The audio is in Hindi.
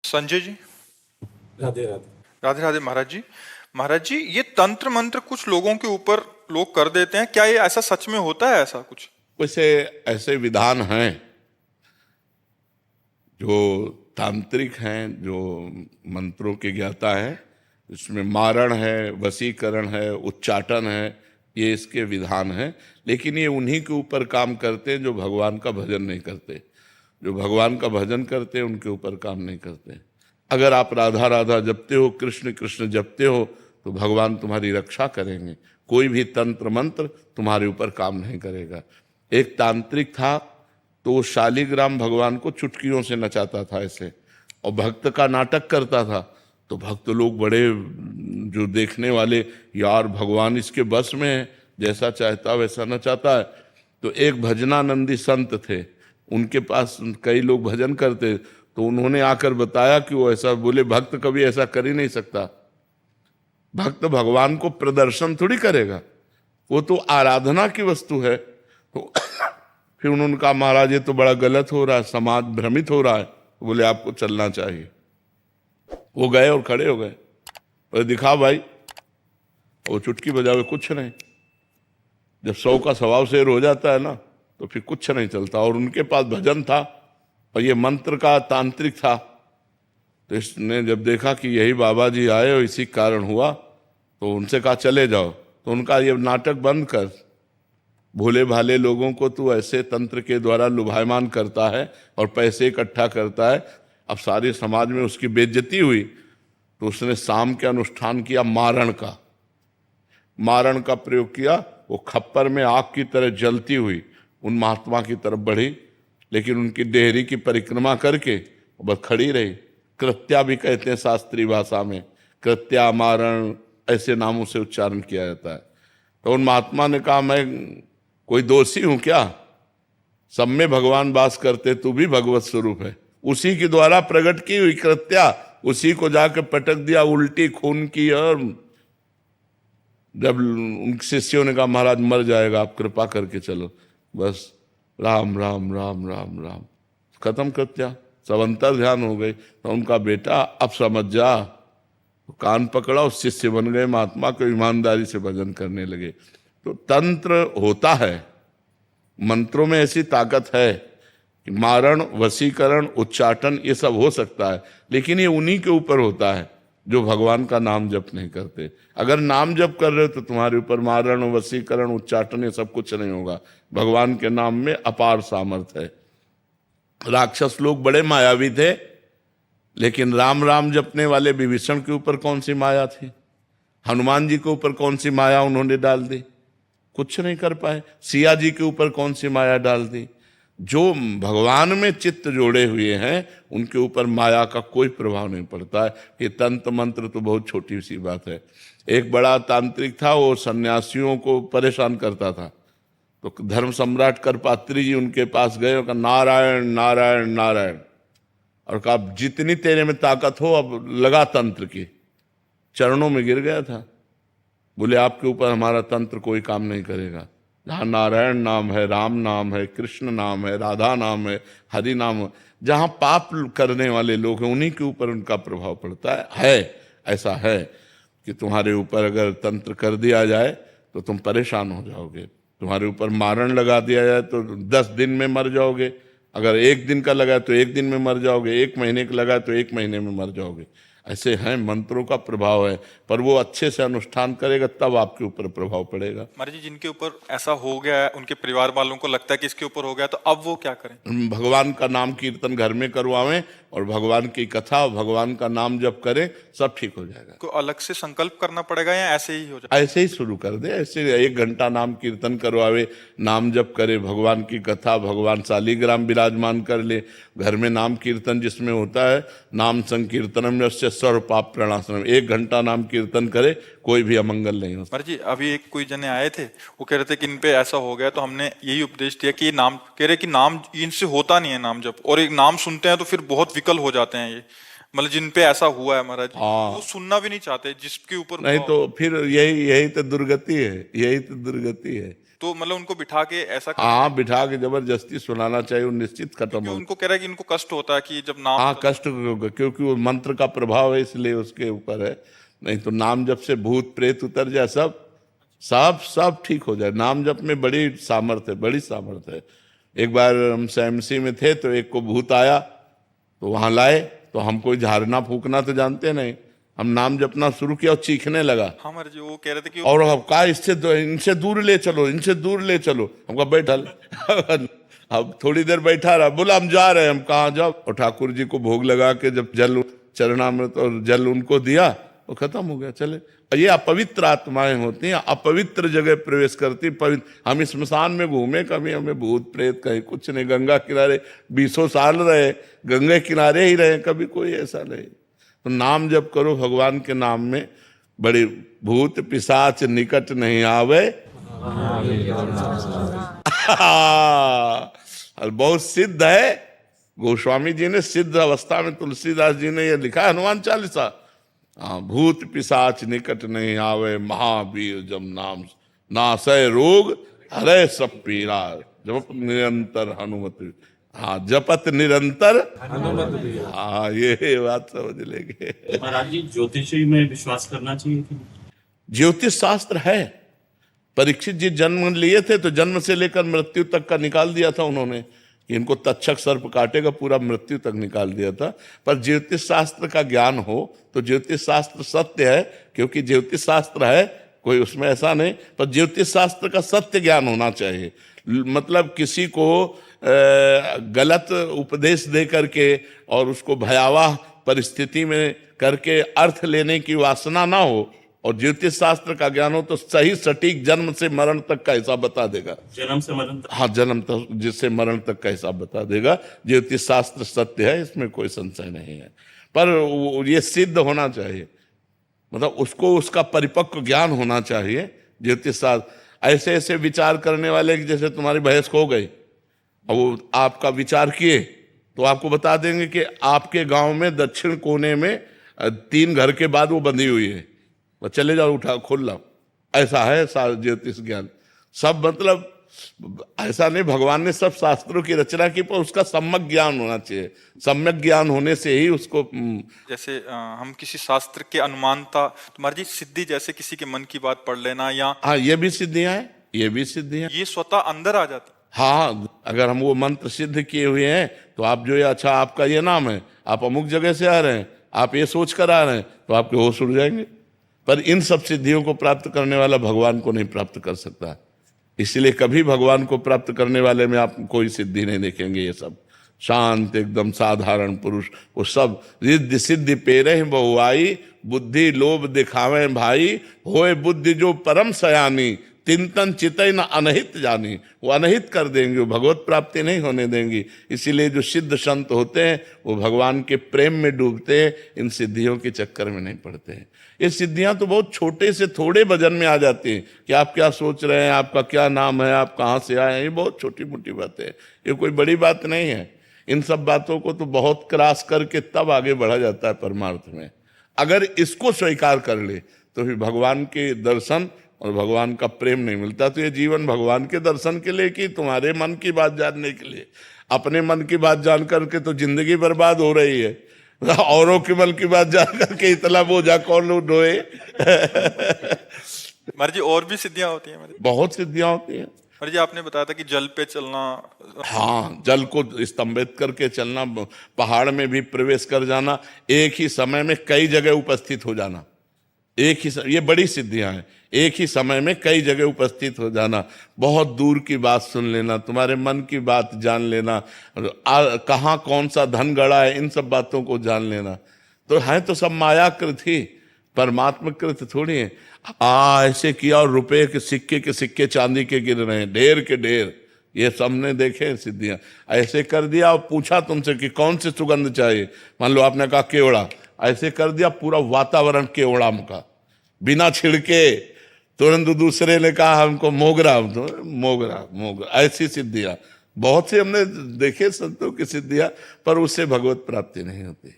संजय जी। राधे राधे। राधे राधे महाराज जी। महाराज जी, ये तंत्र मंत्र कुछ लोगों के ऊपर लोग कर देते हैं, क्या ये ऐसा सच में होता है ऐसा कुछ? वैसे ऐसे विधान हैं जो तांत्रिक हैं, जो मंत्रों के ज्ञाता हैं। इसमें मारण है, वशीकरण है, उच्चाटन है, ये इसके विधान हैं। लेकिन ये उन्हीं के ऊपर काम करते हैं जो भगवान का भजन नहीं करते। जो भगवान का भजन करते हैं उनके ऊपर काम नहीं करते। अगर आप राधा राधा जपते हो, कृष्ण कृष्ण जपते हो, तो भगवान तुम्हारी रक्षा करेंगे। कोई भी तंत्र मंत्र तुम्हारे ऊपर काम नहीं करेगा। एक तांत्रिक था, तो वो शालिग्राम भगवान को चुटकियों से नचाता था ऐसे, और भक्त का नाटक करता था। तो भक्त लोग बड़े, जो देखने वाले, यार भगवान इसके बस में है, जैसा चाहता वैसा नचाता है। तो एक भजनानंदी संत थे, उनके पास कई लोग भजन करते, तो उन्होंने आकर बताया कि वो ऐसा बोले, भक्त कभी ऐसा कर ही नहीं सकता। भक्त भगवान को प्रदर्शन थोड़ी करेगा, वो तो आराधना की वस्तु है। तो फिर उन्होंने कहा, महाराज ये तो बड़ा गलत हो रहा है, समाज भ्रमित हो रहा है। बोले आपको चलना चाहिए। वो गए और खड़े हो गए और दिखा भाई, वो चुटकी बजावे कुछ नहीं। जब 100 का सवाव शेर हो जाता है ना, तो फिर कुछ नहीं चलता। और उनके पास भजन था और ये मंत्र का तांत्रिक था। तो इसने जब देखा कि यही बाबा जी आए और इसी कारण हुआ, तो उनसे कहा चले जाओ। तो उनका ये नाटक बंद कर, भोले भाले लोगों को तू ऐसे तंत्र के द्वारा लुभायमान करता है और पैसे इकट्ठा करता है। अब सारे समाज में उसकी बेइज्जती हुई, तो उसने शाम के अनुष्ठान किया मारण का। मारण का प्रयोग किया, वो खप्पर में आग की तरह जलती हुई उन महात्मा की तरफ बढ़ी, लेकिन उनकी देहरी की परिक्रमा करके बस खड़ी रही। कृत्या भी कहते हैं शास्त्रीय भाषा में, कृत्या, मारण, ऐसे नामों से उच्चारण किया जाता है। तो उन महात्मा ने कहा, मैं कोई दोषी हूं क्या? सब में भगवान वास करते, तू भी भगवत स्वरूप है। उसी के द्वारा प्रकट की हुई कृत्या, उसी को जाकर पटक दिया, उल्टी खून की। और जब उन शिष्यों ने कहा, महाराज मर जाएगा, आप कृपा करके चलो। बस राम राम राम राम राम, खत्म कृत्या, सब अंतर ध्यान हो गई। तो उनका बेटा, अब समझ जा। तो कान पकड़ा और शिष्य बन गए, महात्मा को ईमानदारी से भजन करने लगे। तो तंत्र होता है, मंत्रों में ऐसी ताकत है कि मारण, वशीकरण, उच्चाटन ये सब हो सकता है। लेकिन ये उन्हीं के ऊपर होता है जो भगवान का नाम जप नहीं करते। अगर नाम जप कर रहे हो तो तुम्हारे ऊपर मारण, वशीकरण, उच्चाटन ये सब कुछ नहीं होगा। भगवान के नाम में अपार सामर्थ्य है। राक्षस लोग बड़े मायावी थे, लेकिन राम राम जपने वाले विभीषण के ऊपर कौन सी माया थी? हनुमान जी के ऊपर कौन सी माया उन्होंने डाल दी? कुछ नहीं कर पाए। सिया जी के ऊपर कौन सी माया डाल दी? जो भगवान में चित्त जोड़े हुए हैं उनके ऊपर माया का कोई प्रभाव नहीं पड़ता है। ये तंत्र मंत्र तो बहुत छोटी सी बात है। एक बड़ा तांत्रिक था, वो सन्यासियों को परेशान करता था। तो धर्म सम्राट करपात्री जी उनके पास गए और कहा, नारायण नारायण नारायण, और कहा जितनी तेरे में ताकत हो अब लगा तंत्र की। चरणों में गिर गया था। बोले आपके ऊपर हमारा तंत्र कोई काम नहीं करेगा। जहाँ नारायण नाम है, राम नाम है, कृष्ण नाम है, राधा नाम है, हरि नाम है, जहाँ पाप करने वाले लोग हैं उन्हीं के ऊपर उनका प्रभाव पड़ता है। ऐसा है कि तुम्हारे ऊपर अगर तंत्र कर दिया जाए तो तुम परेशान हो जाओगे। तुम्हारे ऊपर मारण लगा दिया जाए तो 10 दिन में मर जाओगे। अगर 1 दिन का लगा तो 1 दिन में मर जाओगे, 1 महीने का लगा तो 1 महीने में मर जाओगे। ऐसे हैं, मंत्रों का प्रभाव है। पर वो अच्छे से अनुष्ठान करेगा तब आपके ऊपर प्रभाव पड़ेगा। महाराज जी, जिनके ऊपर ऐसा हो गया है, उनके परिवार वालों को लगता है कि इसके ऊपर हो गया, तो अब वो क्या करें? भगवान का नाम कीर्तन घर में करवावें और भगवान की कथा, भगवान का नाम जप करें, सब ठीक हो जाएगा। को अलग से संकल्प करना पड़ेगा या ऐसे ही हो जाएगा? ऐसे ही शुरू कर दे। ऐसे 1 घंटा नाम कीर्तन करवावे, नाम जप करे, भगवान की कथा, भगवान शालिग्राम विराजमान कर ले। घर में नाम कीर्तन जिसमें होता है, नाम संकीर्तनम यस्य सर्व पाप प्रणाशनम, 1 घंटा नाम कीर्तन करे, कोई भी अमंगल नहीं होता। महाराज जी, अभी एक कोई जने आए थे, वो कह रहे थे कि इन पे ऐसा हो गया, तो हमने यही उपदेश दिया कि नाम, कह रहे कि नाम इनसे होता नहीं है नाम जप, और एक नाम सुनते हैं तो फिर बहुत विकल हो जाते हैं। ये मतलब जिन पे ऐसा हुआ है महाराज जी, वो सुनना भी नहीं चाहते जिसके ऊपर नहीं तो फिर यही तो दुर्गति है, यही तो दुर्गति है। तो मतलब उनको बिठा के ऐसा हाँ, बिठा के जबरदस्ती सुनाना चाहिए, वो निश्चित खत्म क्योंकि हो। उनको कह रहा है कि इनको कष्ट होता है कि जब नाम हाँ, कष्ट होगा, क्योंकि वो मंत्र का प्रभाव है इसलिए उसके ऊपर है। नहीं तो नाम जप से भूत प्रेत उतर जाए, सब सब सब ठीक हो जाए। नाम जप में बड़ी सामर्थ्य है, बड़ी सामर्थ्य है। एक बार हम एमसी में थे तो एक को भूत आया, तो वहां लाए, तो हम कोई झाड़ना फूकना तो जानते नहीं, हम नाम जपना शुरू किया और चीखने लगा। हमारे जी वो कह रहे थे कि और अब कहा इनसे दूर ले चलो, इनसे दूर ले चलो। हमको बैठल अब थोड़ी देर बैठा रहा, बोला हम जा रहे हैं। हम कहाँ जाओ? और ठाकुर जी को भोग लगा के जब जल चरणामृत और जल उनको दिया, वो खत्म हो गया, चले। ये अपवित्र आत्माएं होती हैं, अपवित्र जगह प्रवेश करती। पवित्र हम स्मशान में घूमे, कभी हमें भूत प्रेत कहीं कुछ नहीं। गंगा किनारे 20 साल रहे, गंगा किनारे ही रहे, कभी कोई ऐसा नहीं। तो नाम जप करो भगवान के नाम में, बड़ी भूत पिशाच निकट नहीं आवे। और बहुत सिद्ध है, गोस्वामी जी ने सिद्ध अवस्था में, तुलसीदास जी ने यह लिखा है हनुमान चालीसा। हाँ, भूत पिशाच निकट नहीं आवे, महावीर जब नाम नासय रोग हरे सब पीरा, जप निरंतर हनुमत। हाँ, जपत निरंतर हनुमत भी। हाँ, ये बात समझ लेंगे। महाराज जी, ज्योतिषी में विश्वास करना चाहिए कि ज्योतिष शास्त्र है। परीक्षित जी जन्म लिए थे तो जन्म से लेकर मृत्यु तक का निकाल दिया था उन्होंने, कि इनको तक्षक सर्प काटेगा, पूरा मृत्यु तक निकाल दिया था। पर ज्योतिष शास्त्र का ज्ञान हो तो ज्योतिष शास्त्र सत्य है, क्योंकि ज्योतिष शास्त्र है, कोई उसमें ऐसा नहीं। पर ज्योतिष शास्त्र का सत्य ज्ञान होना चाहिए। मतलब किसी को गलत उपदेश दे करके और उसको भयावह परिस्थिति में करके अर्थ लेने की वासना ना हो, और ज्योतिष शास्त्र का ज्ञान हो तो सही सटीक जन्म से मरण तक का हिसाब बता देगा। जन्म से मरण तक। हाँ, जन्म तक जिससे मरण तक का हिसाब बता देगा। ज्योतिष शास्त्र सत्य है, इसमें कोई संशय नहीं है। पर ये सिद्ध होना चाहिए, मतलब उसको उसका परिपक्व ज्ञान होना चाहिए। ज्योतिष शास्त्र ऐसे ऐसे विचार करने वाले कि जैसे तुम्हारी भैंस खो गई और वो आपका विचार किए तो आपको बता देंगे कि आपके गांव में दक्षिण कोने में 3 घर के बाद वो बंधी हुई है, तो चले जाओ, उठा खोल लाओ। ऐसा है ज्योतिष ज्ञान। सब मतलब ऐसा नहीं, भगवान ने सब शास्त्रों की रचना की, पर उसका सम्यक ज्ञान होना चाहिए। सम्यक ज्ञान होने से ही उसको जैसे हम किसी शास्त्र के अनुमानता, तुम्हारी जी सिद्धि, जैसे किसी के मन की बात पढ़ लेना, या हाँ, ये भी सिद्धियां हैं, ये भी सिद्धियां। ये स्वतः अंदर आ जाती। हाँ, अगर हम वो मंत्र सिद्ध किए हुए हैं तो आप जो ये, अच्छा आपका ये नाम है, आप अमुक जगह से आ रहे हैं, आप ये सोच कर आ रहे हैं, तो आपके होश उड़ जाएंगे। पर इन सब सिद्धियों को प्राप्त करने वाला भगवान को नहीं प्राप्त कर सकता। इसलिए कभी भगवान को प्राप्त करने वाले में आप कोई सिद्धि नहीं देखेंगे। ये सब शांत एकदम साधारण पुरुष, वो सब रिद्धि सिद्धि पेरे बहुआई, बुद्धि लोभ दिखावे भाई, होए बुद्धि जो परम सयानी, तिंतन चितई न अनहित जानी। वो अनहित कर देंगे, वो भगवत प्राप्ति नहीं होने देंगी। इसीलिए जो सिद्ध संत होते हैं वो भगवान के प्रेम में डूबते हैं, इन सिद्धियों के चक्कर में नहीं पड़ते हैं। ये सिद्धियां तो बहुत छोटे से थोड़े वजन में आ जाती हैं कि आप क्या सोच रहे हैं, आपका क्या नाम है, आप कहाँ से आए हैं, ये बहुत छोटी मोटी बातें हैं, ये कोई बड़ी बात नहीं है। इन सब बातों को तो बहुत क्रॉस करके तब आगे बढ़ा जाता है परमार्थ में। अगर इसको स्वीकार कर ले तो फिर भगवान के दर्शन और भगवान का प्रेम नहीं मिलता। तो ये जीवन भगवान के दर्शन के लिए कि तुम्हारे मन की बात जानने के लिए? अपने मन की बात जान करके तो जिंदगी बर्बाद हो रही है, औरों के मन की बात जान करके इतना बोझा कौन लोग ढोए। महाराज जी और भी सिद्धियां होती हैं? बहुत सिद्धियां होती हैं। महाराज जी आपने बताया था कि जल पे चलना, हाँ, जल को स्तंभित करके चलना, पहाड़ में भी प्रवेश कर जाना, एक ही समय में कई जगह उपस्थित हो जाना, एक ही ये बड़ी सिद्धियां हैं। एक ही समय में कई जगह उपस्थित हो जाना, बहुत दूर की बात सुन लेना, तुम्हारे मन की बात जान लेना, कहाँ कौन सा धन गड़ा है, इन सब बातों को जान लेना। तो है तो सब मायाकृत ही, परमात्मा कृत थोड़ी है। ऐसे किया और रुपए के सिक्के चांदी के गिर रहे हैं, ढेर के ढेर, ये सबने देखे सिद्धियां। ऐसे कर दिया और पूछा तुमसे कि कौन सी सुगंध चाहिए, मान लो आपने कहा केवड़ा, ऐसे कर दिया पूरा वातावरण केवड़ा का, बिना छिड़के। तुरंत दूसरे ने कहा हमको मोगरा, तो मोगरा। ऐसी सिद्धियां बहुत से हमने देखे संतों की सिद्धियां, पर उससे भगवत प्राप्ति नहीं होती।